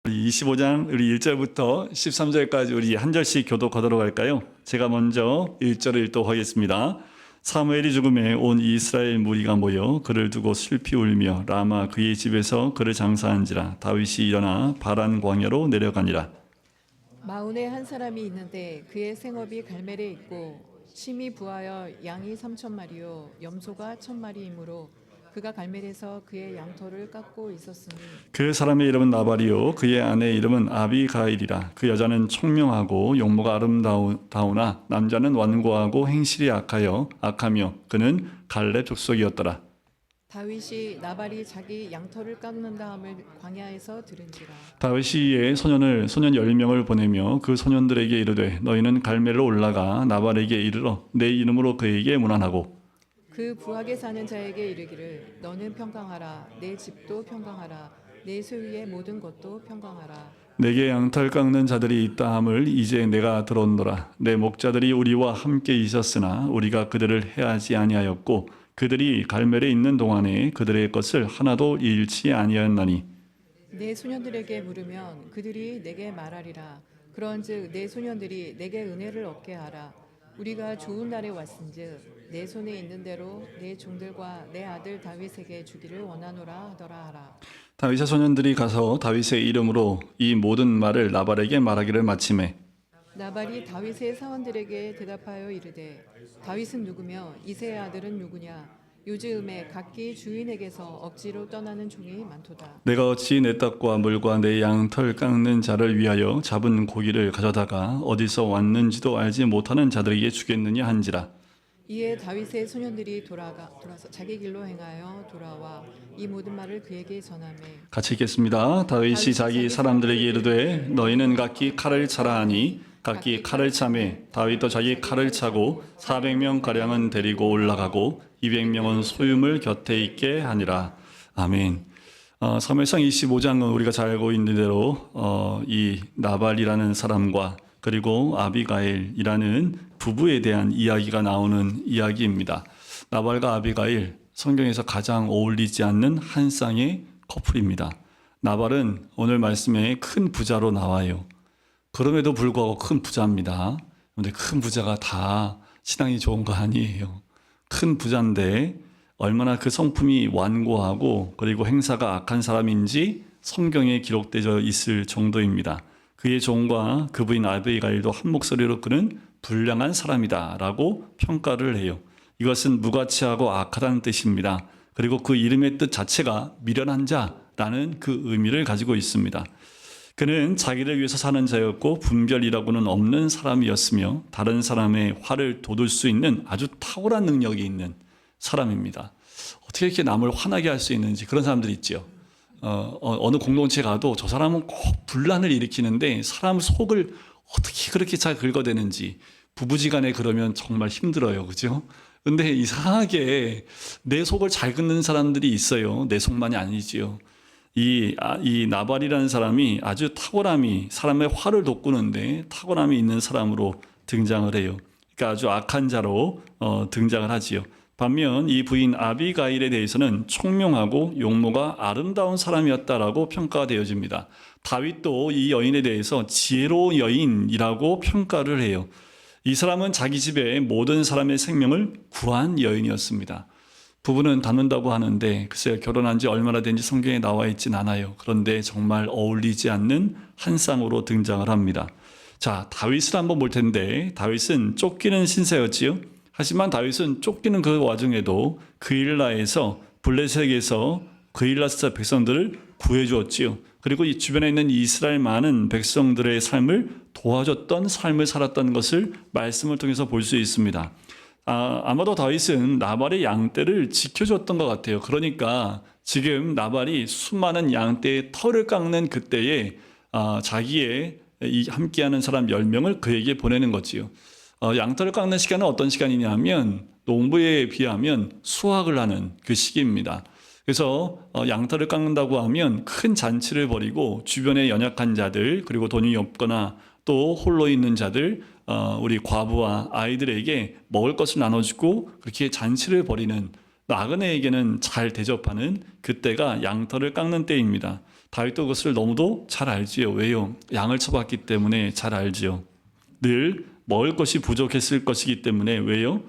우리 25장 우리 1절부터 13절까지 우리 한 절씩 교독하도록 할까요? 제가 먼저 1절을 읽도록 하겠습니다. 사무엘이 죽음에 온 이스라엘 무리가 모여 그를 두고 슬피 울며 라마 그의 집에서 그를 장사한지라. 다윗이 일어나 바란 광야로 내려가니라. 마온에 한 사람이 있는데 그의 생업이 갈멜에 있고 심히 부하여 양이 3,000마리요 염소가 1,000마리이므로 그가 갈멜에서 그의 양털을 깎고 있었으니 그 사람의 이름은 나발이요 그의 아내의 이름은 아비가일이라. 그 여자는 총명하고 용모가 아름다우나 남자는 완고하고 행실이 악하며 그는 갈렙 족속이었더라. 다윗이 나발이 자기 양털을 깎는다 함을 광야에서 들은지라. 다윗이 이에 소년 10명을 보내며 그 소년들에게 이르되 너희는 갈멜로 올라가 나발에게 이르러 내 이름으로 그에게 문안하고 그 부하게 사는 자에게 이르기를 너는 평강하라 내 집도 평강하라 내 소유의 모든 것도 평강하라. 내게 양털 깎는 자들이 있다 함을 이제 내가 들었노라. 내 목자들이 우리와 함께 있었으나 우리가 그들을 해하지 아니하였고 그들이 갈멜에 있는 동안에 그들의 것을 하나도 잃지 아니하였나니 내 소년들에게 물으면 그들이 내게 말하리라. 그런즉 내 소년들이 내게 은혜를 얻게 하라. 우리가 좋은 날에 왔은즉 내 손에 있는 대로 내 종들과 내 아들 다윗에게 주기를 원하노라 하더라 하라. 다윗의 소년들이 가서 다윗의 이름으로 이 모든 말을 나발에게 말하기를 마치매 나발이 다윗의 사원들에게 대답하여 이르되 다윗은 누구며 이새의 아들은 누구냐. 요즘에 각기 주인에게서 억지로 떠나는 종이 많도다. 내가 어찌 내 떡과 물과 내 양털 깎는 자를 위하여 잡은 고기를 가져다가 어디서 왔는지도 알지 못하는 자들에게 주겠느냐 한지라. 이에 다윗의 소년들이 돌아서 자기 길로 행하여 돌아와 이 모든 말을 그에게 전하매 같이 읽겠습니다. 다윗이 자기 사람들에게 이르되 너희는 각기 칼을 차라 하니 각기 칼을 차매 다윗도 자기 칼을 차고 400명 가량은 데리고 올라가고 200명은 소유물 곁에 있게 하니라. 아멘. 사무엘상 25장은 우리가 잘 알고 있는 대로 이 나발이라는 사람과 그리고 아비가일이라는 부부에 대한 이야기가 나오는 이야기입니다. 나발과 아비가일, 성경에서 가장 어울리지 않는 한 쌍의 커플입니다. 나발은 오늘 말씀에 큰 부자로 나와요. 그럼에도 불구하고 큰 부자입니다. 그런데 큰 부자가 다 신앙이 좋은 거 아니에요. 큰 부자인데 얼마나 그 성품이 완고하고 그리고 행사가 악한 사람인지 성경에 기록되어 있을 정도입니다. 그의 종과 그 부인 아비가일도 한 목소리로 그는 불량한 사람이다 라고 평가를 해요. 이것은 무가치하고 악하다는 뜻입니다. 그리고 그 이름의 뜻 자체가 미련한 자라는 그 의미를 가지고 있습니다. 그는 자기를 위해서 사는 자였고 분별이라고는 없는 사람이었으며 다른 사람의 화를 돋울 수 있는 아주 탁월한 능력이 있는 사람입니다. 어떻게 이렇게 남을 화나게 할 수 있는지 그런 사람들이 있죠. 어느 공동체에 가도 저 사람은 꼭 분란을 일으키는데 사람 속을 어떻게 그렇게 잘 긁어대는지 부부지간에 그러면 정말 힘들어요. 그죠? 근데 이상하게 내 속을 잘 긁는 사람들이 있어요. 내 속만이 아니지요. 이 나발이라는 사람이 아주 탁월함이 사람의 화를 돋구는데 탁월함이 있는 사람으로 등장을 해요. 그러니까 아주 악한 자로 등장을 하지요. 반면 이 부인 아비가일에 대해서는 총명하고 용모가 아름다운 사람이었다라고 평가가 되어집니다. 다윗도 이 여인에 대해서 지혜로운 여인이라고 평가를 해요. 이 사람은 자기 집의 모든 사람의 생명을 구한 여인이었습니다. 부부는 닮는다고 하는데 글쎄요, 결혼한 지 얼마나 된지 성경에 나와 있진 않아요. 그런데 정말 어울리지 않는 한 쌍으로 등장을 합니다. 자, 다윗을 한번 볼 텐데 다윗은 쫓기는 신세였지요. 하지만 다윗은 쫓기는 그 와중에도 그일라에서 블레셋에서 그일라스 백성들을 구해주었지요. 그리고 이 주변에 있는 이스라엘 많은 백성들의 삶을 도와줬던 삶을 살았던 것을 말씀을 통해서 볼 수 있습니다. 아마도 다윗은 나발의 양떼를 지켜줬던 것 같아요. 그러니까 지금 나발이 수많은 양떼의 털을 깎는 그때에 자기의 함께하는 사람 10명을 그에게 보내는 거지요. 양털을 깎는 시간은 어떤 시간이냐면 농부에 비하면 수확을 하는 그 시기입니다. 그래서 양털을 깎는다고 하면 큰 잔치를 벌이고 주변에 연약한 자들 그리고 돈이 없거나 또 홀로 있는 자들 우리 과부와 아이들에게 먹을 것을 나눠주고 그렇게 잔치를 벌이는 나그네에게는 잘 대접하는 그때가 양털을 깎는 때입니다. 다윗도 그것을 너무도 잘 알지요. 왜요? 양을 쳐봤기 때문에 잘 알지요. 늘 먹을 것이 부족했을 것이기 때문에. 왜요?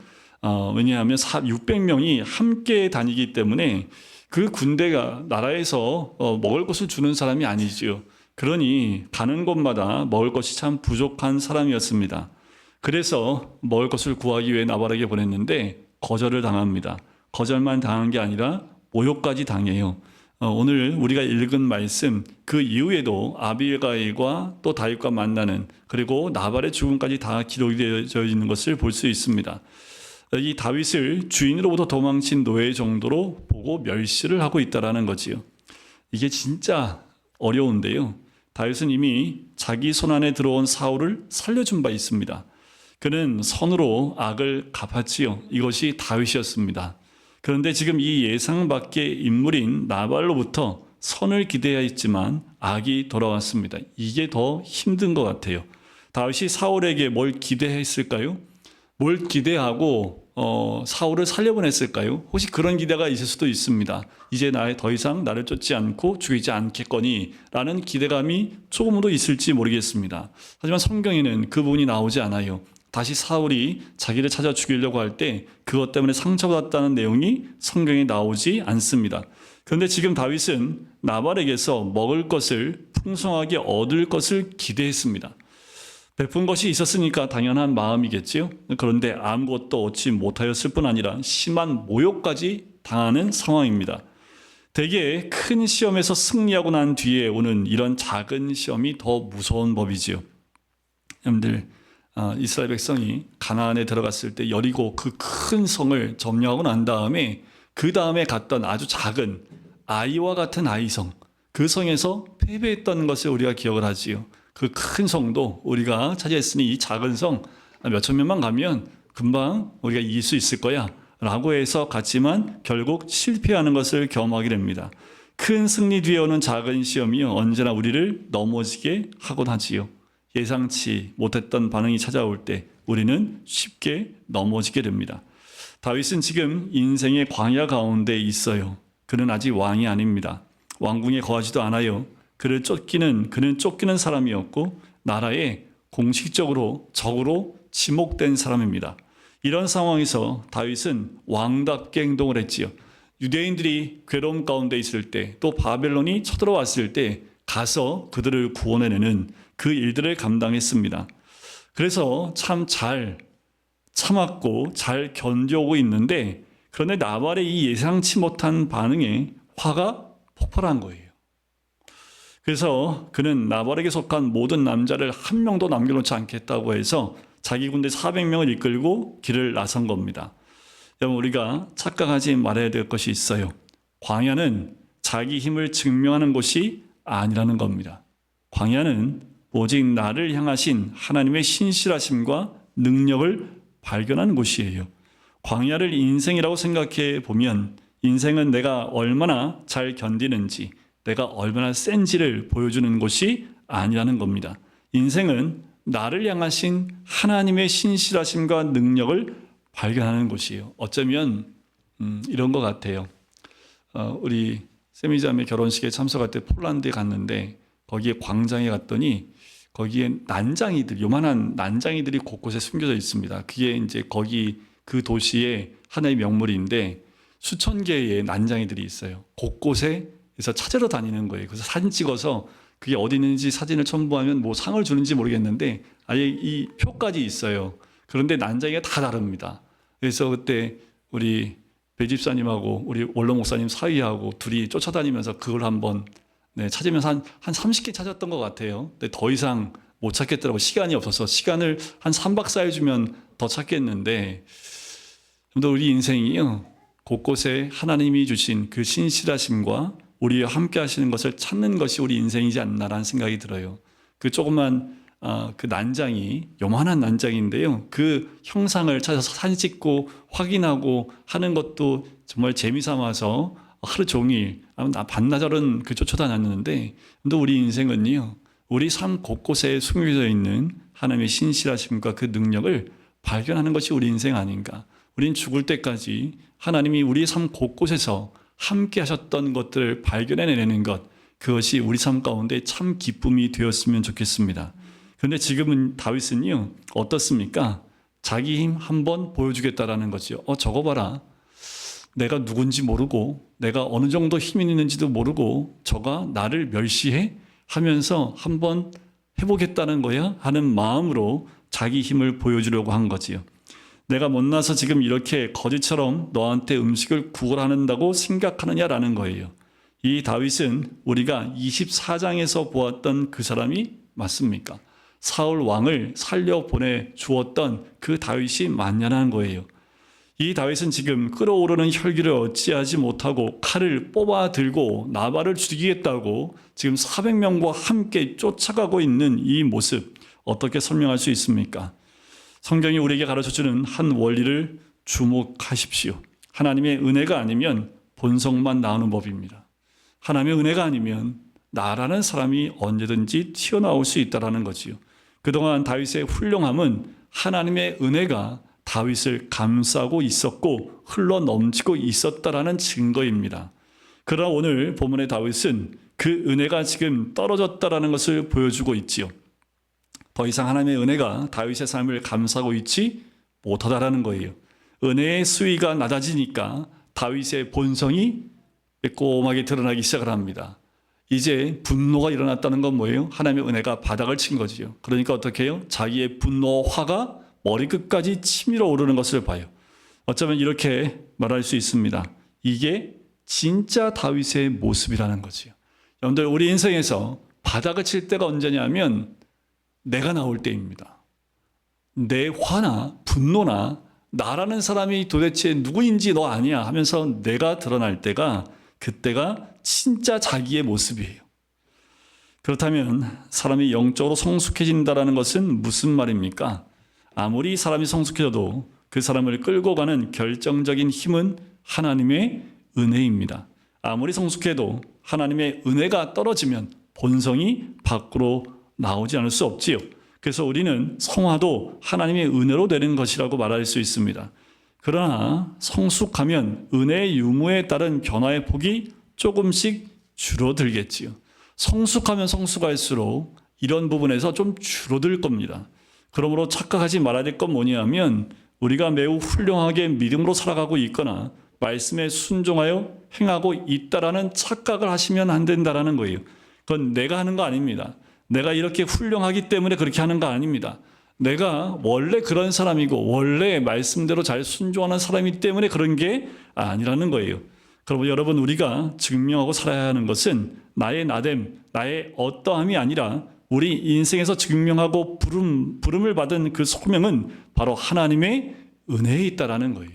왜냐하면 600명이 함께 다니기 때문에 그 군대가 나라에서 먹을 것을 주는 사람이 아니지요. 그러니 가는 곳마다 먹을 것이 참 부족한 사람이었습니다. 그래서 먹을 것을 구하기 위해 나발에게 보냈는데 거절을 당합니다. 거절만 당한 게 아니라 모욕까지 당해요. 오늘 우리가 읽은 말씀 그 이후에도 아비가일과 또 다윗과 만나는, 그리고 나발의 죽음까지 다 기록이 되어져 있는 것을 볼 수 있습니다. 이 다윗을 주인으로부터 도망친 노예 정도로 보고 멸시를 하고 있다라는 거지요. 이게 진짜 어려운데요. 다윗은 이미 자기 손 안에 들어온 사울을 살려준 바 있습니다. 그는 선으로 악을 갚았지요. 이것이 다윗이었습니다. 그런데 지금 이 예상 밖의 인물인 나발로부터 선을 기대했지만 악이 돌아왔습니다. 이게 더 힘든 것 같아요. 다윗이 사울에게 뭘 기대했을까요? 뭘 기대하고 사울을 살려보냈을까요? 혹시 그런 기대가 있을 수도 있습니다. 이제 더 이상 나를 쫓지 않고 죽이지 않겠거니 라는 기대감이 조금도 있을지 모르겠습니다. 하지만 성경에는 그 부분이 나오지 않아요. 다시 사울이 자기를 찾아 죽이려고 할 때 그것 때문에 상처받았다는 내용이 성경에 나오지 않습니다. 그런데 지금 다윗은 나발에게서 먹을 것을 풍성하게 얻을 것을 기대했습니다. 베푼 것이 있었으니까 당연한 마음이겠지요. 그런데 아무것도 얻지 못하였을 뿐 아니라 심한 모욕까지 당하는 상황입니다. 대개 큰 시험에서 승리하고 난 뒤에 오는 이런 작은 시험이 더 무서운 법이지요. 여러분들, 이스라엘 백성이 가나안에 들어갔을 때 여리고 그 큰 성을 점령하고 난 다음에 그 다음에 갔던 아주 작은 아이와 같은 아이성, 그 성에서 패배했던 것을 우리가 기억을 하지요. 그 큰 성도 우리가 차지했으니 이 작은 성 몇천 명만 가면 금방 우리가 이길 수 있을 거야 라고 해서 갔지만 결국 실패하는 것을 경험하게 됩니다. 큰 승리 뒤에 오는 작은 시험이요, 언제나 우리를 넘어지게 하곤 하지요. 예상치 못했던 반응이 찾아올 때 우리는 쉽게 넘어지게 됩니다. 다윗은 지금 인생의 광야 가운데 있어요. 그는 아직 왕이 아닙니다. 왕궁에 거하지도 않아요. 그는 쫓기는 사람이었고 나라에 공식적으로 적으로 지목된 사람입니다. 이런 상황에서 다윗은 왕답게 행동을 했지요. 유대인들이 괴로움 가운데 있을 때, 또 바벨론이 쳐들어왔을 때 가서 그들을 구원해내는 그 일들을 감당했습니다. 그래서 참 잘 참았고 잘 견뎌오고 있는데, 그런데 나발의 이 예상치 못한 반응에 화가 폭발한 거예요. 그래서 그는 나발에게 속한 모든 남자를 한 명도 남겨놓지 않겠다고 해서 자기 군대 400명을 이끌고 길을 나선 겁니다. 여러분, 우리가 착각하지 말아야 될 것이 있어요. 광야는 자기 힘을 증명하는 곳이 아니라는 겁니다. 광야는 오직 나를 향하신 하나님의 신실하심과 능력을 발견하는 곳이에요. 광야를 인생이라고 생각해 보면 인생은 내가 얼마나 잘 견디는지, 내가 얼마나 센지를 보여주는 곳이 아니라는 겁니다. 인생은 나를 향하신 하나님의 신실하심과 능력을 발견하는 곳이에요. 어쩌면 이런 것 같아요. 우리 세미자매 결혼식에 참석할 때 폴란드에 갔는데 거기에 광장에 갔더니 거기에 난장이들, 요만한 난장이들이 곳곳에 숨겨져 있습니다. 그게 이제 거기 그 도시의 하나의 명물인데 수천 개의 난장이들이 있어요. 곳곳에서 찾으러 다니는 거예요. 그래서 사진 찍어서 그게 어디 있는지 사진을 첨부하면 뭐 상을 주는지 모르겠는데 아예 이 표까지 있어요. 그런데 난장이가 다 다릅니다. 그래서 그때 우리 배집사님하고 우리 원로 목사님 사위하고 둘이 쫓아다니면서 그걸 한번 찾으면서 한 30개 찾았던 것 같아요. 근데 더 이상 못 찾겠더라고. 시간이 없어서. 시간을 한 3박 4일 주면 더 찾겠는데, 우리 인생이요, 곳곳에 하나님이 주신 그 신실하심과 우리와 함께 하시는 것을 찾는 것이 우리 인생이지 않나라는 생각이 들어요. 그 조그만 그 난장이, 요만한 난장인데요, 그 형상을 찾아서 사진 찍고 확인하고 하는 것도 정말 재미삼아서 하루 종일 반나절은 그 쫓아다녔는데, 근데 우리 인생은요, 우리 삶 곳곳에 숨겨져 있는 하나님의 신실하심과 그 능력을 발견하는 것이 우리 인생 아닌가. 우린 죽을 때까지 하나님이 우리 삶 곳곳에서 함께 하셨던 것들을 발견해내는 것, 그것이 우리 삶 가운데 참 기쁨이 되었으면 좋겠습니다. 그런데 지금은 다윗은요, 어떻습니까? 자기 힘 한번 보여주겠다라는 거죠. 저거 봐라. 내가 누군지 모르고 내가 어느 정도 힘이 있는지도 모르고 저가 나를 멸시해? 하면서 한번 해보겠다는 거야? 하는 마음으로 자기 힘을 보여주려고 한 거지요. 내가 못나서 지금 이렇게 거지처럼 너한테 음식을 구걸한다고 생각하느냐라는 거예요. 이 다윗은 우리가 24장에서 보았던 그 사람이 맞습니까? 사울 왕을 살려보내 주었던 그 다윗이 맞냐는 거예요. 이 다윗은 지금 끓어오르는 혈기를 어찌하지 못하고 칼을 뽑아 들고 나발을 죽이겠다고 지금 400명과 함께 쫓아가고 있는 이 모습, 어떻게 설명할 수 있습니까? 성경이 우리에게 가르쳐주는 한 원리를 주목하십시오. 하나님의 은혜가 아니면 본성만 나오는 법입니다. 하나님의 은혜가 아니면 나라는 사람이 언제든지 튀어나올 수 있다는 거지요. 그동안 다윗의 훌륭함은 하나님의 은혜가 다윗을 감싸고 있었고 흘러 넘치고 있었다라는 증거입니다. 그러나 오늘 본문의 다윗은 그 은혜가 지금 떨어졌다라는 것을 보여주고 있지요. 더 이상 하나님의 은혜가 다윗의 삶을 감싸고 있지 못하다라는 거예요. 은혜의 수위가 낮아지니까 다윗의 본성이 빼꼼하게 드러나기 시작을 합니다. 이제 분노가 일어났다는 건 뭐예요? 하나님의 은혜가 바닥을 친 거지요. 그러니까 어떻게 해요? 자기의 분노, 화가 머리끝까지 치밀어 오르는 것을 봐요. 어쩌면 이렇게 말할 수 있습니다. 이게 진짜 다윗의 모습이라는 거지요. 여러분들, 우리 인생에서 바닥을 칠 때가 언제냐면 내가 나올 때입니다. 내 화나 분노나 나라는 사람이 도대체 누구인지 너 아니야 하면서 내가 드러날 때가, 그때가 진짜 자기의 모습이에요. 그렇다면 사람이 영적으로 성숙해진다는 것은 무슨 말입니까? 아무리 사람이 성숙해져도 그 사람을 끌고 가는 결정적인 힘은 하나님의 은혜입니다. 아무리 성숙해도 하나님의 은혜가 떨어지면 본성이 밖으로 나오지 않을 수 없지요. 그래서 우리는 성화도 하나님의 은혜로 되는 것이라고 말할 수 있습니다. 그러나 성숙하면 은혜의 유무에 따른 변화의 폭이 조금씩 줄어들겠지요. 성숙하면 성숙할수록 이런 부분에서 좀 줄어들 겁니다. 그러므로 착각하지 말아야 될 건 뭐냐면 우리가 매우 훌륭하게 믿음으로 살아가고 있거나 말씀에 순종하여 행하고 있다라는 착각을 하시면 안 된다라는 거예요. 그건 내가 하는 거 아닙니다. 내가 이렇게 훌륭하기 때문에 그렇게 하는 거 아닙니다. 내가 원래 그런 사람이고 원래 말씀대로 잘 순종하는 사람이기 때문에 그런 게 아니라는 거예요. 그러면 여러분, 우리가 증명하고 살아야 하는 것은 나의 나됨, 나의 어떠함이 아니라 우리 인생에서 증명하고 부름을 받은 그 소명은 바로 하나님의 은혜에 있다라는 거예요.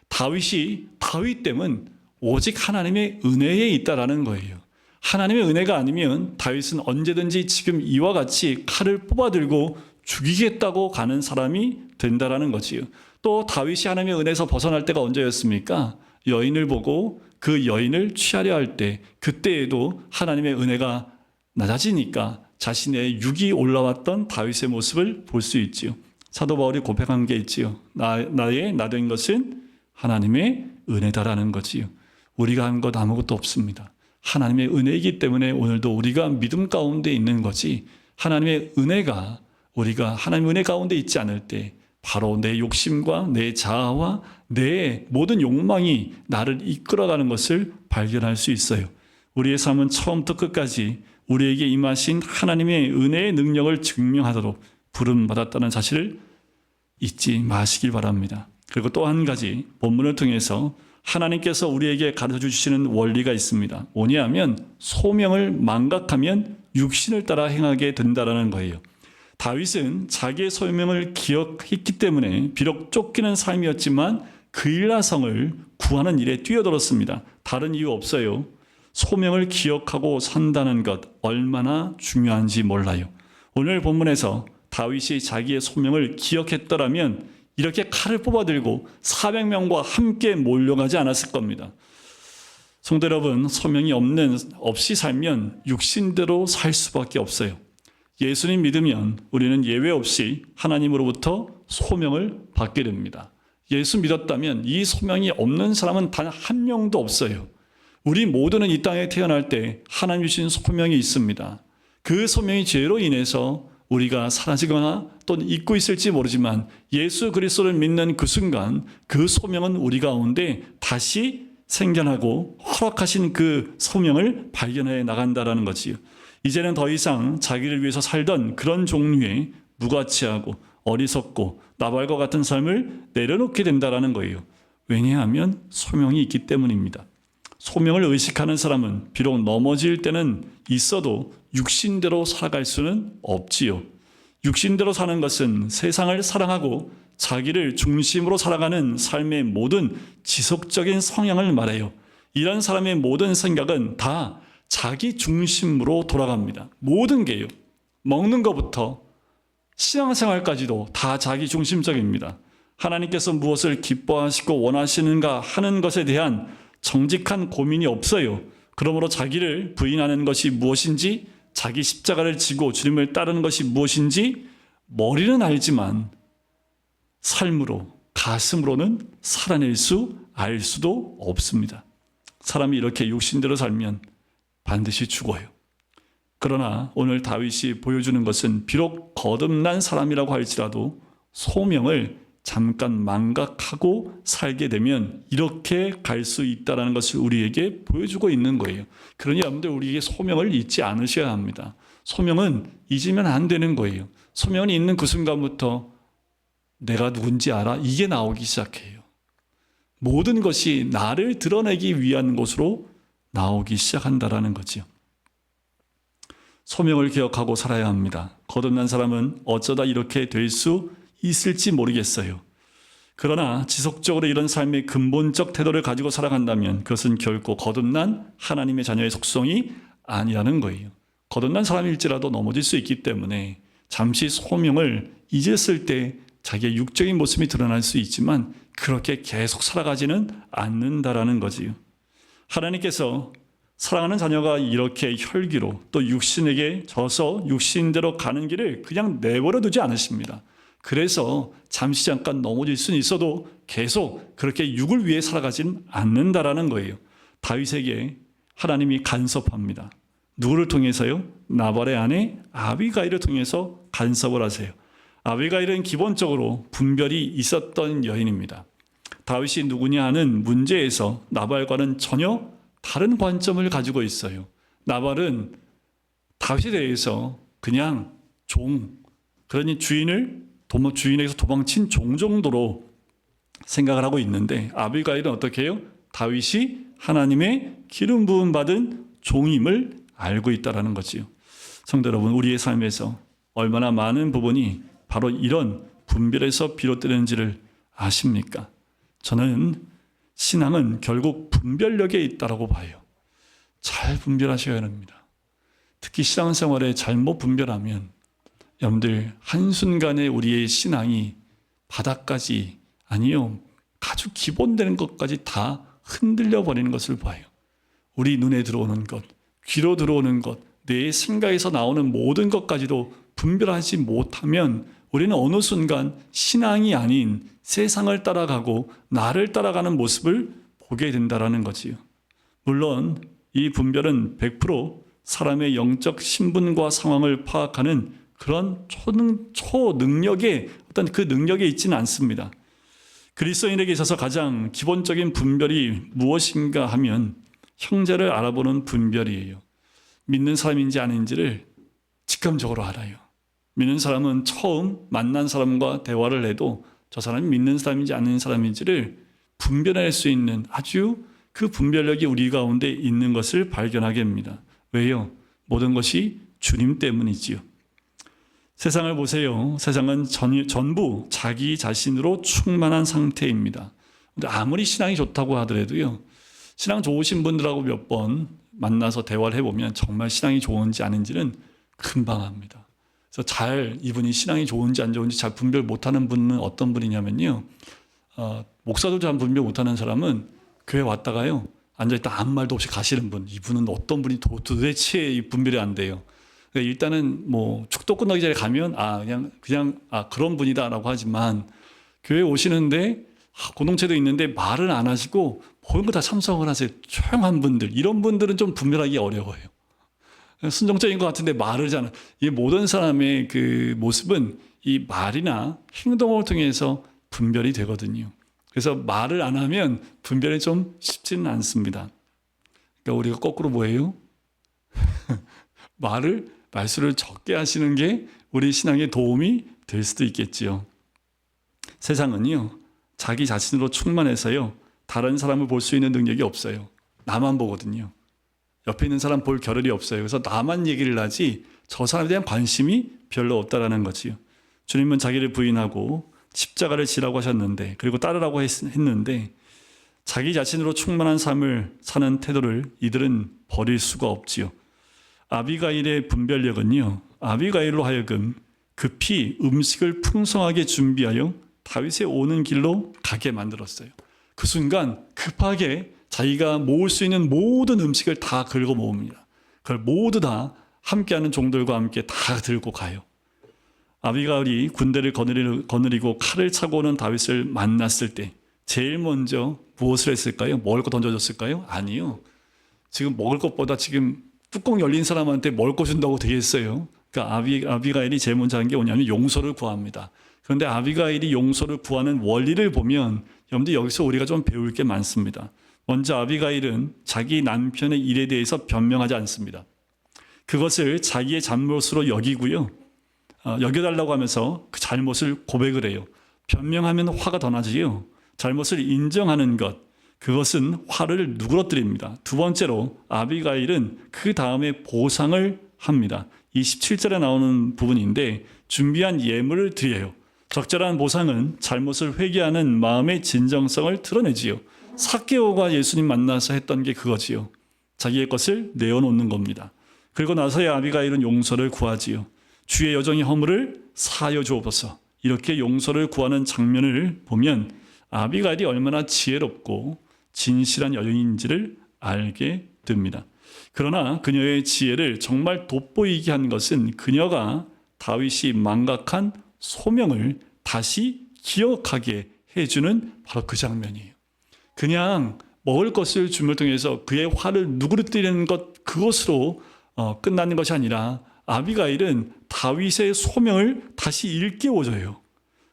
다윗이 다윗됨은 오직 하나님의 은혜에 있다라는 거예요. 하나님의 은혜가 아니면 다윗은 언제든지 지금 이와 같이 칼을 뽑아들고 죽이겠다고 가는 사람이 된다라는 거지요. 또 다윗이 하나님의 은혜에서 벗어날 때가 언제였습니까? 여인을 보고 그 여인을 취하려 할 때, 그때에도 하나님의 은혜가 낮아지니까 자신의 육이 올라왔던 다윗의 모습을 볼 수 있지요. 사도 바울이 고백한 게 있지요. 나의 나된 것은 하나님의 은혜다라는 거지요. 우리가 한 것 아무것도 없습니다. 하나님의 은혜이기 때문에 오늘도 우리가 믿음 가운데 있는 거지, 하나님의 은혜가, 우리가 하나님의 은혜 가운데 있지 않을 때 바로 내 욕심과 내 자아와 내 모든 욕망이 나를 이끌어가는 것을 발견할 수 있어요. 우리의 삶은 처음부터 끝까지 우리에게 임하신 하나님의 은혜의 능력을 증명하도록 부름받았다는 사실을 잊지 마시길 바랍니다. 그리고 또 한 가지, 본문을 통해서 하나님께서 우리에게 가르쳐 주시는 원리가 있습니다. 뭐냐면 소명을 망각하면 육신을 따라 행하게 된다는 거예요. 다윗은 자기의 소명을 기억했기 때문에 비록 쫓기는 삶이었지만 그일라성을 구하는 일에 뛰어들었습니다. 다른 이유 없어요. 소명을 기억하고 산다는 것 얼마나 중요한지 몰라요. 오늘 본문에서 다윗이 자기의 소명을 기억했더라면 이렇게 칼을 뽑아들고 400명과 함께 몰려가지 않았을 겁니다. 성도 여러분, 소명이 없이 살면 육신대로 살 수밖에 없어요. 예수님 믿으면 우리는 예외 없이 하나님으로부터 소명을 받게 됩니다. 예수 믿었다면 이 소명이 없는 사람은 단 한 명도 없어요. 우리 모두는 이 땅에 태어날 때 하나님 주신 소명이 있습니다. 그 소명이 죄로 인해서 우리가 사라지거나 또는 잊고 있을지 모르지만 예수 그리스도를 믿는 그 순간 그 소명은 우리 가운데 다시 생겨나고 허락하신 그 소명을 발견해 나간다라는 거지요. 이제는 더 이상 자기를 위해서 살던 그런 종류의 무가치하고 어리석고 나발과 같은 삶을 내려놓게 된다라는 거예요. 왜냐하면 소명이 있기 때문입니다. 소명을 의식하는 사람은 비록 넘어질 때는 있어도 육신대로 살아갈 수는 없지요. 육신대로 사는 것은 세상을 사랑하고 자기를 중심으로 살아가는 삶의 모든 지속적인 성향을 말해요. 이런 사람의 모든 생각은 다 자기 중심으로 돌아갑니다. 모든 게요. 먹는 것부터 신앙생활까지도 다 자기 중심적입니다. 하나님께서 무엇을 기뻐하시고 원하시는가 하는 것에 대한 정직한 고민이 없어요. 그러므로 자기를 부인하는 것이 무엇인지, 자기 십자가를 지고 주님을 따르는 것이 무엇인지 머리는 알지만 삶으로, 가슴으로는 살아낼 수, 알 수도 없습니다. 사람이 이렇게 육신대로 살면 반드시 죽어요. 그러나 오늘 다윗이 보여주는 것은 비록 거듭난 사람이라고 할지라도 소명을 잠깐 망각하고 살게 되면 이렇게 갈 수 있다는 것을 우리에게 보여주고 있는 거예요. 그러니 여러분들 우리에게 소명을 잊지 않으셔야 합니다. 소명은 잊으면 안 되는 거예요. 소명이 있는 그 순간부터 내가 누군지 알아? 이게 나오기 시작해요. 모든 것이 나를 드러내기 위한 것으로 나오기 시작한다라는 거죠. 소명을 기억하고 살아야 합니다. 거듭난 사람은 어쩌다 이렇게 될 수 있을지 모르겠어요. 그러나 지속적으로 이런 삶의 근본적 태도를 가지고 살아간다면 그것은 결코 거듭난 하나님의 자녀의 속성이 아니라는 거예요. 거듭난 사람일지라도 넘어질 수 있기 때문에 잠시 소명을 잊었을 때 자기의 육적인 모습이 드러날 수 있지만 그렇게 계속 살아가지는 않는다라는 거지요. 하나님께서 사랑하는 자녀가 이렇게 혈기로 또 육신에게 져서 육신대로 가는 길을 그냥 내버려 두지 않으십니다. 그래서 잠시 잠깐 넘어질 수는 있어도 계속 그렇게 육을 위해 살아가진 않는다라는 거예요. 다윗에게 하나님이 간섭합니다. 누구를 통해서요? 나발의 아내 아비가일을 통해서 간섭을 하세요. 아비가일은 기본적으로 분별이 있었던 여인입니다. 다윗이 누구냐 하는 문제에서 나발과는 전혀 다른 관점을 가지고 있어요. 나발은 다윗에 대해서 그냥 종, 그러니 주인에게서 도망친 종 정도로 생각을 하고 있는데 아비가일은 어떻게 해요? 다윗이 하나님의 기름 부음 받은 종임을 알고 있다는 거지요. 성도 여러분, 우리의 삶에서 얼마나 많은 부분이 바로 이런 분별에서 비롯되는지를 아십니까? 저는 신앙은 결국 분별력에 있다고 봐요. 잘 분별하셔야 합니다. 특히 신앙생활에 잘못 분별하면 여러분들 한순간에 우리의 신앙이 바닥까지 아니요 아주 기본되는 것까지 다 흔들려 버리는 것을 봐요. 우리 눈에 들어오는 것, 귀로 들어오는 것, 내 생각에서 나오는 모든 것까지도 분별하지 못하면 우리는 어느 순간 신앙이 아닌 세상을 따라가고 나를 따라가는 모습을 보게 된다는 거지요. 물론 이 분별은 100% 사람의 영적 신분과 상황을 파악하는 그런 초능력의 어떤 그 능력에 있지는 않습니다. 그리스도인에게 있어서 가장 기본적인 분별이 무엇인가 하면 형제를 알아보는 분별이에요. 믿는 사람인지 아닌지를 직감적으로 알아요. 믿는 사람은 처음 만난 사람과 대화를 해도 저 사람이 믿는 사람인지 아닌 사람인지를 분별할 수 있는 아주 그 분별력이 우리 가운데 있는 것을 발견하게 됩니다. 왜요? 모든 것이 주님 때문이지요. 세상을 보세요. 세상은 전부 자기 자신으로 충만한 상태입니다. 근데 아무리 신앙이 좋다고 하더라도요, 신앙 좋으신 분들하고 몇 번 만나서 대화를 해보면 정말 신앙이 좋은지 아닌지는 금방 압니다. 그래서 이분이 신앙이 좋은지 안 좋은지 잘 분별 못하는 분은 어떤 분이냐면요, 목사도 잘 분별 못하는 사람은 교회 왔다가요 앉아있다 아무 말도 없이 가시는 분, 이분은 어떤 분이 도대체 분별이 안 돼요. 그러니까 일단은 뭐 축도 끝나기 전에 가면 그냥 그런 분이다라고 하지만 교회 오시는데 공동체도 있는데 말은 안 하시고 모든 거 다 참석을 하세요. 조용한 분들, 이런 분들은 좀 분별하기 어려워요. 순종적인 것 같은데 말을 잘 안. 이 모든 사람의 그 모습은 이 말이나 행동을 통해서 분별이 되거든요. 그래서 말을 안 하면 분별이 좀 쉽지는 않습니다. 그러니까 우리가 거꾸로 뭐예요? 말수를 적게 하시는 게 우리 신앙에 도움이 될 수도 있겠지요. 세상은요, 자기 자신으로 충만해서요, 다른 사람을 볼 수 있는 능력이 없어요. 나만 보거든요. 옆에 있는 사람 볼 겨를이 없어요. 그래서 나만 얘기를 하지 저 사람에 대한 관심이 별로 없다라는 거지요. 주님은 자기를 부인하고 십자가를 지라고 하셨는데, 그리고 따르라고 했는데, 자기 자신으로 충만한 삶을 사는 태도를 이들은 버릴 수가 없지요. 아비가일의 분별력은요, 아비가일로 하여금 급히 음식을 풍성하게 준비하여 다윗의 오는 길로 가게 만들었어요. 그 순간 급하게 자기가 모을 수 있는 모든 음식을 다 긁어 모읍니다. 그걸 모두 다 함께하는 종들과 함께 다 들고 가요. 아비가일이 군대를 거느리고 칼을 차고 오는 다윗을 만났을 때 제일 먼저 무엇을 했을까요? 먹을 거 던져줬을까요? 아니요. 지금 먹을 것보다 지금 뚜껑 열린 사람한테 먹을 거 준다고 되겠어요. 그러니까 아비가일이 제일 먼저 한 게 뭐냐면 용서를 구합니다. 그런데 아비가일이 용서를 구하는 원리를 보면 여러분들 여기서 우리가 좀 배울 게 많습니다. 먼저 아비가일은 자기 남편의 일에 대해서 변명하지 않습니다. 그것을 자기의 잘못으로 여기고요. 여겨달라고 하면서 그 잘못을 고백을 해요. 변명하면 화가 더 나지요. 잘못을 인정하는 것, 그것은 화를 누그러뜨립니다. 두 번째로 아비가일은 그 다음에 보상을 합니다. 27절에 나오는 부분인데 준비한 예물을 드려요. 적절한 보상은 잘못을 회개하는 마음의 진정성을 드러내지요. 삭개오가 예수님 만나서 했던 게 그거지요. 자기의 것을 내어놓는 겁니다. 그리고 나서야 아비가일은 용서를 구하지요. 주의 여정의 허물을 사하여 주옵소서. 이렇게 용서를 구하는 장면을 보면 아비가일이 얼마나 지혜롭고 진실한 여인인지를 알게 됩니다. 그러나 그녀의 지혜를 정말 돋보이게 한 것은 그녀가 다윗이 망각한 소명을 다시 기억하게 해주는 바로 그 장면이에요. 그냥 먹을 것을 줌을 통해서 그의 화를 누그러뜨리는 것, 그것으로 끝나는 것이 아니라 아비가일은 다윗의 소명을 다시 일깨워줘요.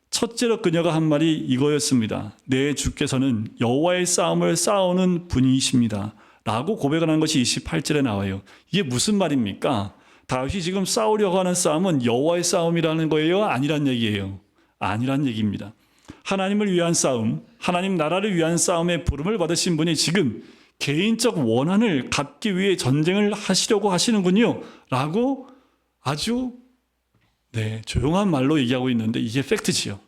첫째로 그녀가 한 말이 이거였습니다. 내 주께서는 여호와의 싸움을 싸우는 분이십니다. 라고 고백을 하는 것이 28절에 나와요. 이게 무슨 말입니까? 다윗이 지금 싸우려고 하는 싸움은 여호와의 싸움이라는 거예요? 아니란 얘기예요. 아니란 얘기입니다. 하나님을 위한 싸움, 하나님 나라를 위한 싸움에 부름을 받으신 분이 지금 개인적 원한을 갚기 위해 전쟁을 하시려고 하시는군요. 라고 아주 조용한 말로 얘기하고 있는데 이게 팩트지요.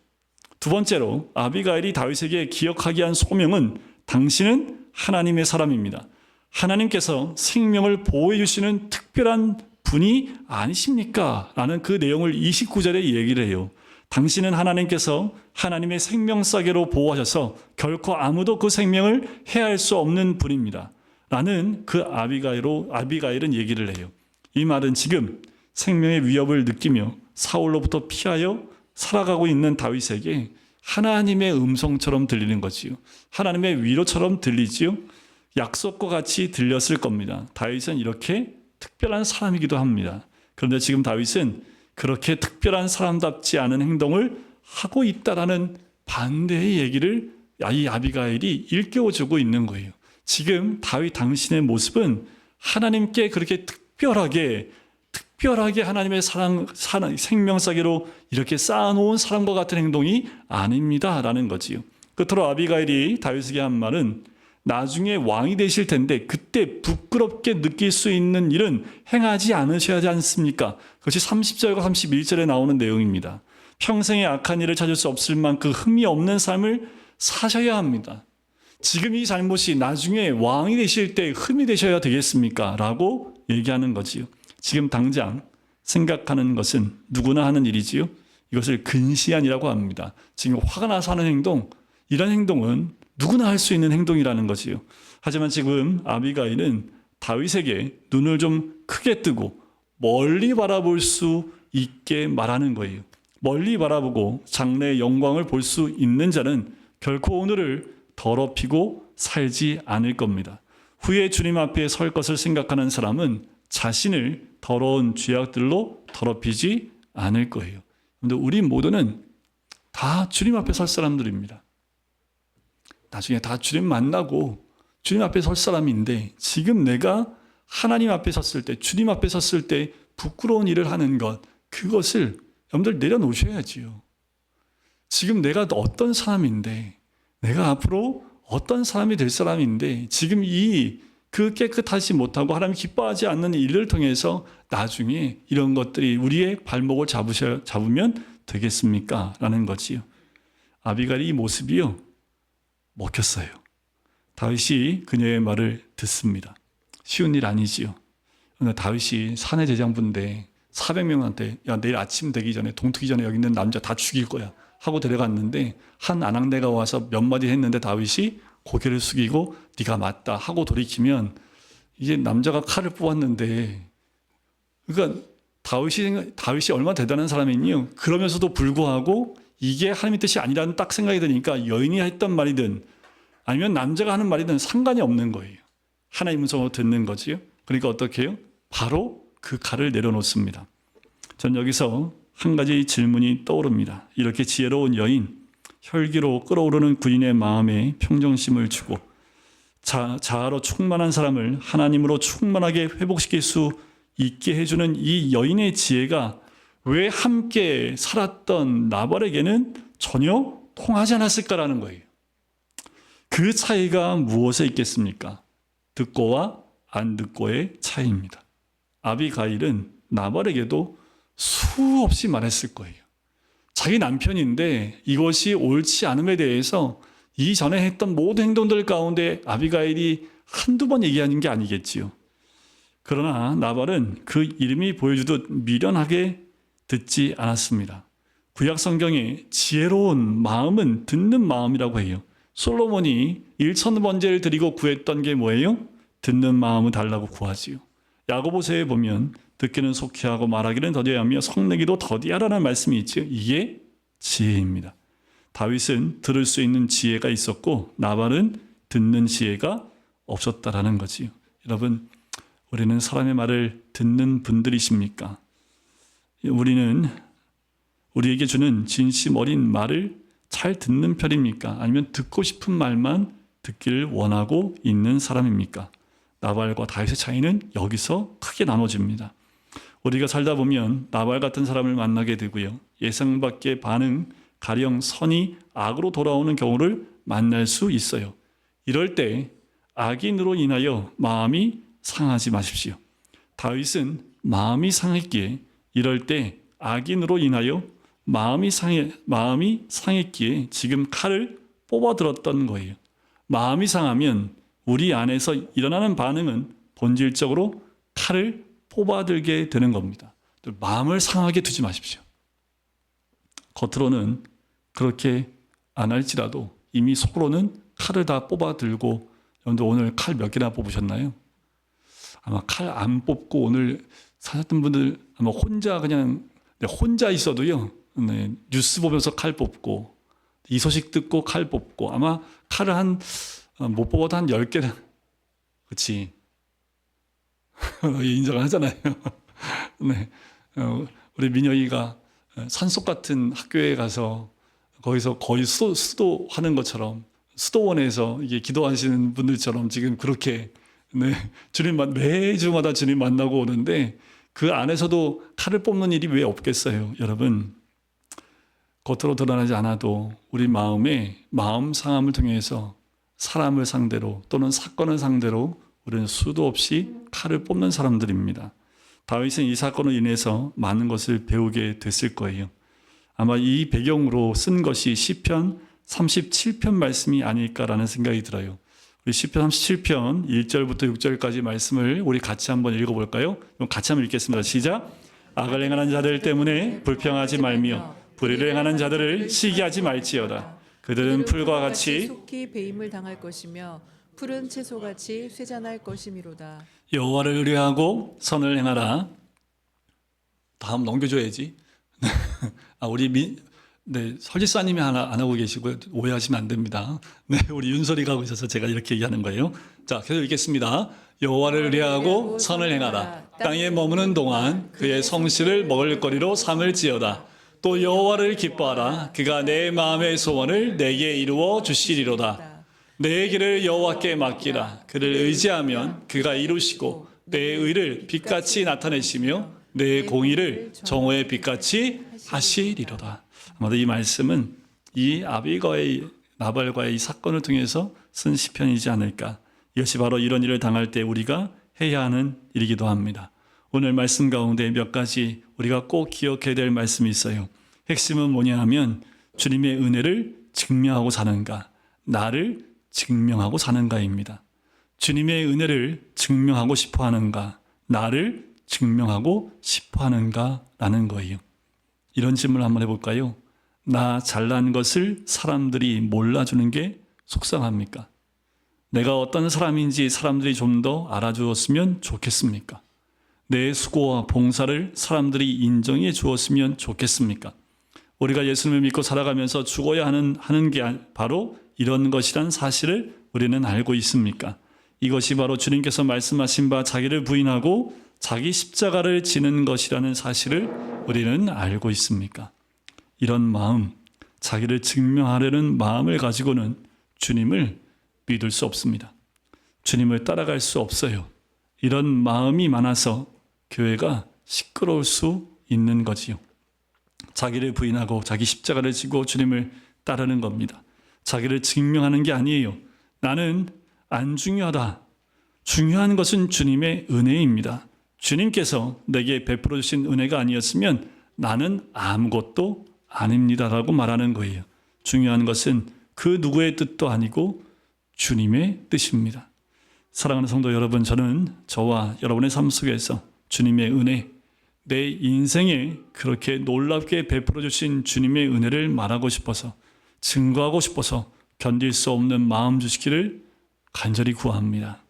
두 번째로 아비가일이 다윗에게 기억하게 한 소명은 당신은 하나님의 사람입니다. 하나님께서 생명을 보호해 주시는 특별한 분이 아니십니까? 라는 그 내용을 29절에 얘기를 해요. 당신은 하나님께서 하나님의 생명싸개로 보호하셔서 결코 아무도 그 생명을 해할 수 없는 분입니다. 라는 그 아비가일은 얘기를 해요. 이 말은 지금 생명의 위협을 느끼며 사울로부터 피하여 살아가고 있는 다윗에게 하나님의 음성처럼 들리는 거지요. 하나님의 위로처럼 들리지요. 약속과 같이 들렸을 겁니다. 다윗은 이렇게 특별한 사람이기도 합니다. 그런데 지금 다윗은 그렇게 특별한 사람답지 않은 행동을 하고 있다라는 반대의 얘기를 이 아비가일이 일깨워주고 있는 거예요. 지금 다윗 당신의 모습은 하나님께 그렇게 특별하게 하나님의 생명싸개로 이렇게 쌓아놓은 사람과 같은 행동이 아닙니다라는 거지요. 끝으로 아비가일이 다윗에게 한 말은 나중에 왕이 되실 텐데 그때 부끄럽게 느낄 수 있는 일은 행하지 않으셔야 하지 않습니까? 그것이 30절과 31절에 나오는 내용입니다. 평생에 악한 일을 찾을 수 없을 만큼 흠이 없는 삶을 사셔야 합니다. 지금 이 잘못이 나중에 왕이 되실 때 흠이 되셔야 되겠습니까? 라고 얘기하는 거지요. 지금 당장 생각하는 것은 누구나 하는 일이지요. 이것을 근시안이라고 합니다. 지금 화가 나서 하는 행동, 이런 행동은 누구나 할 수 있는 행동이라는 거지요. 하지만 지금 아비가일은 다윗에게 눈을 좀 크게 뜨고 멀리 바라볼 수 있게 말하는 거예요. 멀리 바라보고 장래의 영광을 볼 수 있는 자는 결코 오늘을 더럽히고 살지 않을 겁니다. 후에 주님 앞에 설 것을 생각하는 사람은 자신을 더러운 죄악들로 더럽히지 않을 거예요. 근데 우리 모두는 다 주님 앞에 설 사람들입니다. 나중에 다 주님 만나고 주님 앞에 설 사람인데 지금 내가 하나님 앞에 섰을 때, 주님 앞에 섰을 때 부끄러운 일을 하는 것, 그것을 여러분들 내려놓으셔야지요. 지금 내가 어떤 사람인데, 내가 앞으로 어떤 사람이 될 사람인데, 지금 그 깨끗하지 못하고 하나님 기뻐하지 않는 일을 통해서 나중에 이런 것들이 우리의 발목을 잡으면 되겠습니까? 라는 거지요. 아비가일의 이 모습이요, 먹혔어요. 다윗이 그녀의 말을 듣습니다. 쉬운 일 아니지요. 그러나 다윗이 사내 제장부인데 400명한테 야, 내일 아침 되기 전에 동트기 전에 여기 있는 남자 다 죽일 거야 하고 데려갔는데 한 아낙네가 와서 몇 마디 했는데 다윗이 고개를 숙이고 네가 맞다 하고 돌이키면 이제 남자가 칼을 뽑았는데, 그러니까 다윗이 얼마나 대단한 사람이니요. 그러면서도 불구하고 이게 하나님의 뜻이 아니라는 딱 생각이 드니까 여인이 했던 말이든 아니면 남자가 하는 말이든 상관이 없는 거예요. 하나님 음성으로 듣는 거지요. 그러니까 어떻게 해요? 바로 그 칼을 내려놓습니다. 전 여기서 한 가지 질문이 떠오릅니다. 이렇게 지혜로운 여인, 혈기로 끓어오르는 구인의 마음에 평정심을 주고 자아로 충만한 사람을 하나님으로 충만하게 회복시킬 수 있게 해주는 이 여인의 지혜가 왜 함께 살았던 나발에게는 전혀 통하지 않았을까라는 거예요. 그 차이가 무엇에 있겠습니까? 듣고와 안 듣고의 차이입니다. 아비가일은 나발에게도 수없이 말했을 거예요. 자기 남편인데 이것이 옳지 않음에 대해서 이전에 했던 모든 행동들 가운데 아비가일이 한두 번 얘기하는 게 아니겠지요. 그러나 나발은 그 이름이 보여주듯 미련하게 듣지 않았습니다. 구약 성경에 지혜로운 마음은 듣는 마음이라고 해요. 솔로몬이 1000번제를 드리고 구했던 게 뭐예요? 듣는 마음을 달라고 구하지요. 야고보서에 보면 듣기는 속히 하고 말하기는 더디하여 하며 성내기도 더디하라는 말씀이 있죠. 이게 지혜입니다. 다윗은 들을 수 있는 지혜가 있었고 나발은 듣는 지혜가 없었다라는 거지요. 여러분, 우리는 사람의 말을 듣는 분들이십니까? 우리는 우리에게 주는 진심 어린 말을 잘 듣는 편입니까? 아니면 듣고 싶은 말만 듣기를 원하고 있는 사람입니까? 나발과 다윗의 차이는 여기서 크게 나눠집니다. 우리가 살다 보면 나발 같은 사람을 만나게 되고요. 예상 밖의 반응, 가령 선이 악으로 돌아오는 경우를 만날 수 있어요. 이럴 때 악인으로 인하여 마음이 상하지 마십시오. 다윗은 마음이 상했기에 이럴 때 악인으로 인하여 마음이 상했기에 지금 칼을 뽑아들었던 거예요. 마음이 상하면 우리 안에서 일어나는 반응은 본질적으로 칼을 뽑아들게 되는 겁니다. 마음을 상하게 두지 마십시오. 겉으로는 그렇게 안 할지라도 이미 속으로는 칼을 다 뽑아들고, 여러분들 오늘 칼 몇 개나 뽑으셨나요? 아마 칼 안 뽑고 오늘 사셨던 분들 아마 혼자 있어도요, 네, 뉴스 보면서 칼 뽑고 이 소식 듣고 칼 뽑고 아마 칼을 못 뽑아도 한 10개는, 그렇지, 인정을 하잖아요. 네, 우리 민영이가 산속 같은 학교에 가서 거기서 거의 수도하는 것처럼 수도원에서 이게 기도하시는 분들처럼 지금 그렇게, 네, 매주마다 주님 만나고 오는데 그 안에서도 칼을 뽑는 일이 왜 없겠어요? 여러분, 겉으로 드러나지 않아도 우리 마음 상함을 통해서 사람을 상대로 또는 사건을 상대로 우리는 수도 없이 칼을 뽑는 사람들입니다. 다윗은 이 사건으로 인해서 많은 것을 배우게 됐을 거예요. 아마 이 배경으로 쓴 것이 시편 37편 말씀이 아닐까라는 생각이 들어요. 우리 시편 37편 1절부터 6절까지 말씀을 우리 같이 한번 읽어볼까요? 그럼 같이 한번 읽겠습니다. 시작. 악을 행하는 자들 때문에 불평하지 말며 불의를 행하는 자들을 시기하지 말지어다. 그들은 풀과 같이 속히 배임을 당할 것이며 푸른 채소같이 쇠잔할 것이미로다. 여호와를 의뢰하고 선을 행하라. 다음 넘겨줘야지. 우리 네, 설지사님이 안 하고 계시고요. 오해하시면 안 됩니다. 네, 우리 윤설이가 하고 있어서 제가 이렇게 얘기하는 거예요. 자, 계속 읽겠습니다. 여호와를 의뢰하고 선을 행하라. 땅에 머무는 동안 그의 성실을 먹을거리로 삼을지어다. 또 여호와를 기뻐하라. 그가 내 마음의 소원을 내게 이루어 주시리로다. 내 길을 여호와께 맡기라. 그를 의지하면 그가 이루시고 내 의를 빛같이 나타내시며 내 공의를 정오의 빛같이 하시리로다. 아마도 이 말씀은 이 아비가의 나발과의 이 사건을 통해서 쓴 시편이지 않을까. 이것이 바로 이런 일을 당할 때 우리가 해야 하는 일이기도 합니다. 오늘 말씀 가운데 몇 가지 우리가 꼭 기억해야 될 말씀이 있어요. 핵심은 뭐냐 하면 주님의 은혜를 증명하고 사는가, 나를 증명하고 사는가입니다. 주님의 은혜를 증명하고 싶어 하는가, 나를 증명하고 싶어 하는가라는 거예요. 이런 질문을 한번 해볼까요? 나 잘난 것을 사람들이 몰라주는 게 속상합니까? 내가 어떤 사람인지 사람들이 좀 더 알아주었으면 좋겠습니까? 내 수고와 봉사를 사람들이 인정해 주었으면 좋겠습니까? 우리가 예수님을 믿고 살아가면서 죽어야 하는 게 바로 이런 것이란 사실을 우리는 알고 있습니까? 이것이 바로 주님께서 말씀하신 바 자기를 부인하고 자기 십자가를 지는 것이라는 사실을 우리는 알고 있습니까? 이런 마음, 자기를 증명하려는 마음을 가지고는 주님을 믿을 수 없습니다. 주님을 따라갈 수 없어요. 이런 마음이 많아서 교회가 시끄러울 수 있는 거지요. 자기를 부인하고 자기 십자가를 지고 주님을 따르는 겁니다. 자기를 증명하는 게 아니에요. 나는 안 중요하다. 중요한 것은 주님의 은혜입니다. 주님께서 내게 베풀어 주신 은혜가 아니었으면 나는 아무것도 아닙니다라고 말하는 거예요. 중요한 것은 그 누구의 뜻도 아니고 주님의 뜻입니다. 사랑하는 성도 여러분, 저는 저와 여러분의 삶 속에서 주님의 은혜, 내 인생에 그렇게 놀랍게 베풀어 주신 주님의 은혜를 말하고 싶어서, 증거하고 싶어서 견딜 수 없는 마음 주시기를 간절히 구합니다.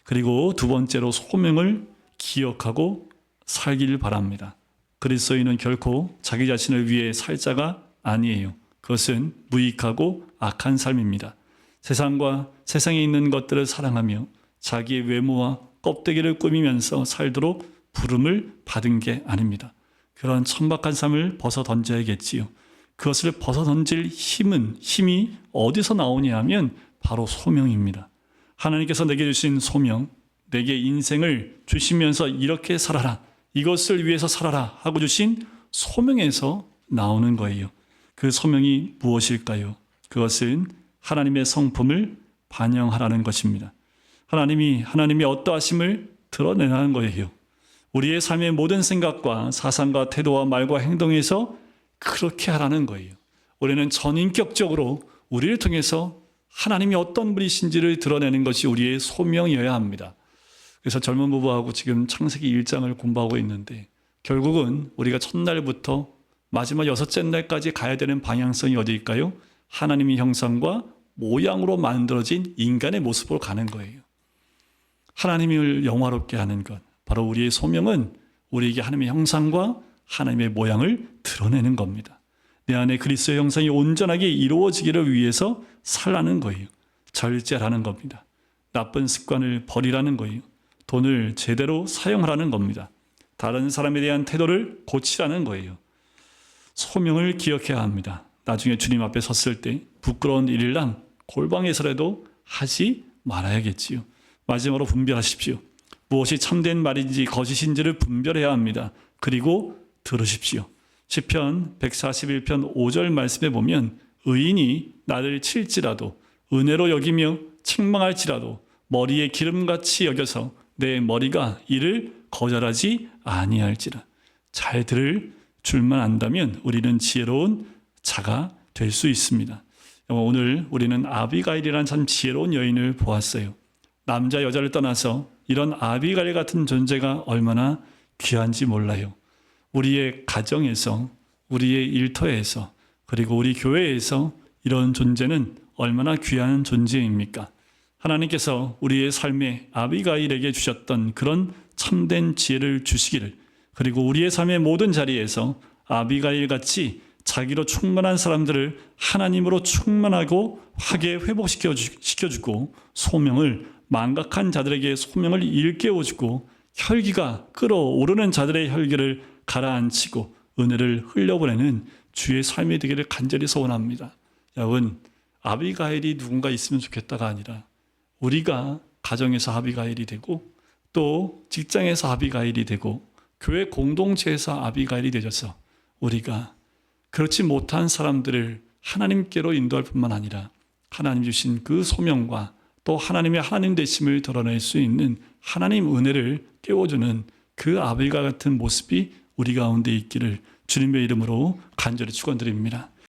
그리고 두 번째로 소명을 기억하고 살기를 바랍니다. 그리스도인은 결코 자기 자신을 위해 살 자가 아니에요. 그것은 무익하고 악한 삶입니다. 세상에 있는 것들을 사랑하며 자기의 외모와 껍데기를 꾸미면서 살도록 부름을 받은 게 아닙니다. 그런 천박한 삶을 벗어 던져야겠지요. 그것을 벗어 던질 힘이 어디서 나오냐 하면 바로 소명입니다. 하나님께서 내게 주신 소명, 내게 인생을 주시면서 이렇게 살아라, 이것을 위해서 살아라 하고 주신 소명에서 나오는 거예요. 그 소명이 무엇일까요? 그것은 하나님의 성품을 반영하라는 것입니다. 하나님의 어떠하심을 드러내라는 거예요. 우리의 삶의 모든 생각과 사상과 태도와 말과 행동에서 그렇게 하라는 거예요. 우리는 전인격적으로 우리를 통해서 하나님이 어떤 분이신지를 드러내는 것이 우리의 소명이어야 합니다. 그래서 젊은 부부하고 지금 창세기 1장을 공부하고 있는데 결국은 우리가 첫날부터 마지막 6째 날까지 가야 되는 방향성이 어디일까요? 하나님의 형상과 모양으로 만들어진 인간의 모습으로 가는 거예요. 하나님을 영화롭게 하는 것, 바로 우리의 소명은 우리에게 하나님의 형상과 하나님의 모양을 드러내는 겁니다. 내 안에 그리스도의 형상이 온전하게 이루어지기를 위해서 살라는 거예요. 절제라는 겁니다. 나쁜 습관을 버리라는 거예요. 돈을 제대로 사용하라는 겁니다. 다른 사람에 대한 태도를 고치라는 거예요. 소명을 기억해야 합니다. 나중에 주님 앞에 섰을 때 부끄러운 일이랑 골방에서라도 하지 말아야겠지요. 마지막으로 분별하십시오. 무엇이 참된 말인지 거짓인지를 분별해야 합니다. 그리고 들으십시오. 시편 141편 5절 말씀에 보면 의인이 나를 칠지라도 은혜로 여기며 책망할지라도 머리에 기름같이 여겨서 내 머리가 이를 거절하지 아니할지라. 잘 들을 줄만 안다면 우리는 지혜로운 자가 될 수 있습니다. 오늘 우리는 아비가일이라는 참 지혜로운 여인을 보았어요. 남자 여자를 떠나서 이런 아비가일 같은 존재가 얼마나 귀한지 몰라요. 우리의 가정에서, 우리의 일터에서, 그리고 우리 교회에서 이런 존재는 얼마나 귀한 존재입니까? 하나님께서 우리의 삶에 아비가일에게 주셨던 그런 참된 지혜를 주시기를, 그리고 우리의 삶의 모든 자리에서 아비가일 같이 자기로 충만한 사람들을 하나님으로 충만하고 하게 회복시켜주고 소명을 망각한 자들에게 소명을 일깨워주고 혈기가 끓어오르는 자들의 혈기를 가라앉히고 은혜를 흘려보내는 주의 삶이 되기를 간절히 소원합니다. 여러분, 아비가일이 누군가 있으면 좋겠다가 아니라 우리가 가정에서 아비가일이 되고 또 직장에서 아비가일이 되고 교회 공동체에서 아비가일이 되어서 우리가 그렇지 못한 사람들을 하나님께로 인도할 뿐만 아니라 하나님 주신 그 소명과 또 하나님의 하나님 되심을 드러낼 수 있는 하나님 은혜를 깨워주는 그 아비가 같은 모습이 우리 가운데 있기를 주님의 이름으로 간절히 축원드립니다.